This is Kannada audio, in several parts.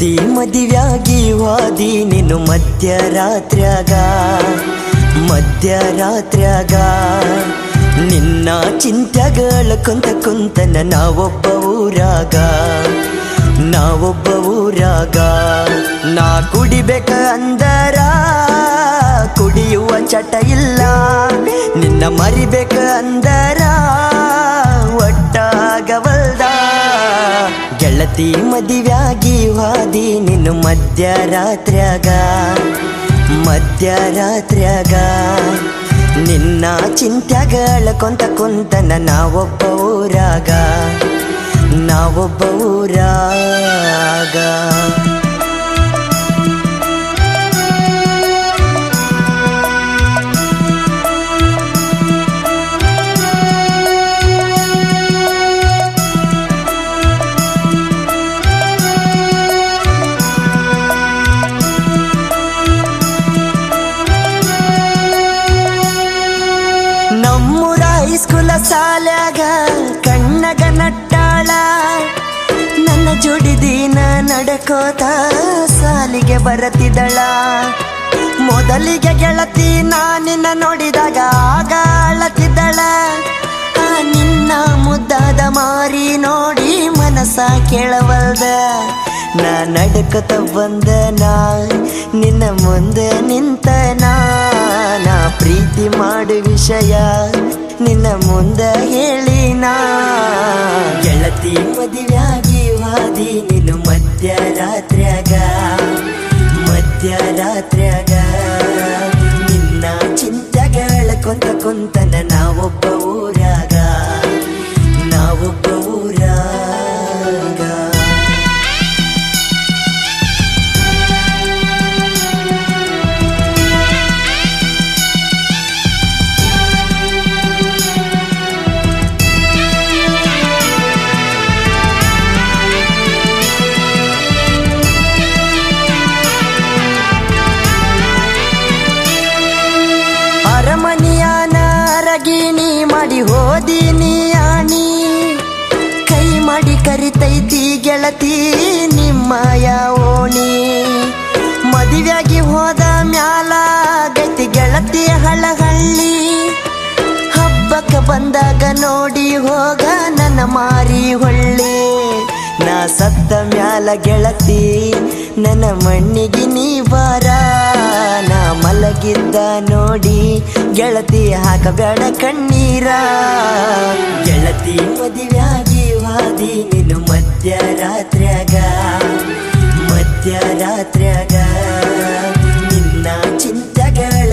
ಗೆಳತಿ ಮದುವ್ಯಾಗಿ ವಾದಿ ನೀನು ಮಧ್ಯರಾತ್ರ್ಯಾಗ ನಿನ್ನ ಚಿಂತ್ಯಾಗಳ ಕುಂತನ ನಾವೊಬ್ಬ ಊರಾಗ ನಾ ಕುಡಿಬೇಕ ಅಂದರ ಕುಡಿಯುವ ಚಟ ಇಲ್ಲ, ನಿನ್ನ ಮರಿಬೇಕ ಅಂದರ ಒಟ್ಟಾಗವಲ್ದ. ಗೆಳತಿ ಮದುವ್ಯಾಗಿ ವಾದಿ ನೀನು ಮಧ್ಯರಾತ್ರ್ಯಾಗ ನಿನ್ನ ಚಿಂತ್ಯಾಗಳ ಕುಂತನ ನಾವೊಬ್ಬ ಊರಾಗ ನಮ್ಮೂರ ಹೈಸ್ಕೂಲ ಸಾಲ್ಯಾಗ ಕಣ್ಣಗ ನಟ್ಟಾಳ ನನ್ನ ಜೋಡಿ ದಿನ ನಡಕೋತ ಸಾಲಿಗೆ ಬರತಿದ್ದಳ. ಮೊದಲಿಗೆ ಗೆಳತಿ ನಾನಿನ್ನ ನೋಡಿದಾಗ ಆಗ ಅಳತಿದ್ದಳ. ನಿನ್ನ ಮುದ್ದಾದ ಮಾರಿ ನೋಡಿ ಮನಸ ಕೇಳವಲ್ದ. ನಾ ನಡ್ಕೊತ ಬಂದನ ನಿನ್ನ ಮುಂದೆ ನಿಂತನ. ನಾ ಪ್ರೀತಿ ಮಾಡು ವಿಷಯ ನಿನ್ನ ಮುಂದೆ ಹೇಳಿನ. ಗೆಳತಿ ಮದುವ್ಯಾಗಿ ವಾದಿ ನೀನು ಮಧ್ಯರಾತ್ರ್ಯಾಗ ನಿನ್ನ ಚಿಂತ್ಯಾಗಳ ಕುಂತನ ನಾವೊಬ್ಬ ಊರಾಗ ಅರಮನಿಯಾನ ಅರಗಿಣಿ ಮಾಡಿ ಹೋದಿನಿ ಆಣಿ. ಕೈ ಮಾಡಿ ಕರಿತೈತಿ ಗೆಳತಿ ನಿಮ್ಮಯ ಓಣಿ. ಮದುವ್ಯಾಗಿ ಹೋದ ಮ್ಯಾಲ ಗೈತಿ ಗೆಳತಿ ಹಳಹಳ್ಳಿ. ಹಬ್ಬಕ್ಕೆ ಬಂದಾಗ ನೋಡಿ ಹೋಗ ನನ್ನ ಮಾರಿ ಹೊಳ್ಳಿ. ನಾ ಸತ್ತ ಮ್ಯಾಲ ಗೆಳತಿ ನನ್ನ ಮಣ್ಣಿಗೆ ನೀ ಬಾರ. ನಾ ಮಲಗಿದ್ದ ನೋಡಿ ಗೆಳತಿ ಹಾಕಬೇಡ ಕಣ್ಣೀರ. ಗೆಳತಿ ಮದುವ್ಯಾಗಿ ವಾದಿ ನೀನು ಮಧ್ಯರಾತ್ರ್ಯಾಗ ನಿನ್ನ ಚಿಂತ್ಯಾಗಳ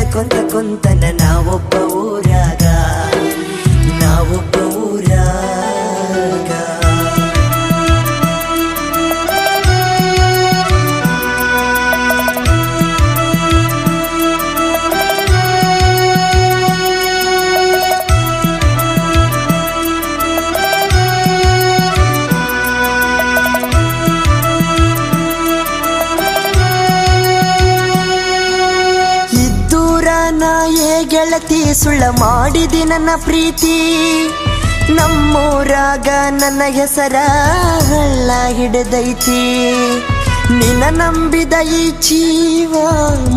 ಕುಂತನ ನಾವೊಬ್ಬ ಊರಾಗ ಗೆಳತಿ ಸುಳ್ಳ ಮಾಡಿದಿ ನನ್ನ ಪ್ರೀತಿ. ನಮ್ಮೂರಾಗ ನನ್ನ ಹೆಸರ ಹಳ್ಳ ಹಿಡಿದೈತಿ. ನಿನ್ನ ನಂಬಿದ ಈ ಜೀವ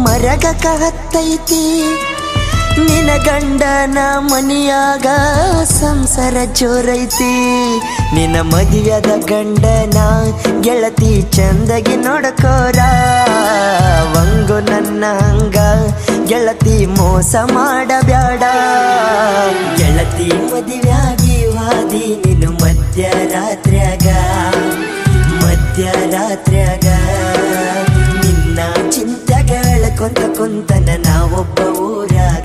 ಮರಗಕ ಹತ್ತೈತಿ. ನಿನ್ನ ಗಂಡನ ಮನಿಯಾಗ ಸಂಸಾರ ಜೋರೈತಿ. ನಿನ್ನ ಮದುವೆದ ಗಂಡನ ಗೆಳತಿ ಚಂದಗಿ ನೋಡಕೋರ. ವಂಗು ನನ್ನ ಹಂಗ ಗೆಳತಿ ಮೋಸ ಮಾಡಬ್ಯಾಡ. ಗೆಳತಿ ಮದುವ್ಯಾಗಿ ವಾದಿ ನೀನು ಮಧ್ಯರಾತ್ರ್ಯಾಗ ನಿನ್ನ ಚಿಂತ್ಯಾಗಳ ಕುಂತನ ನಾವೊಬ್ಬ ಊರಾಗ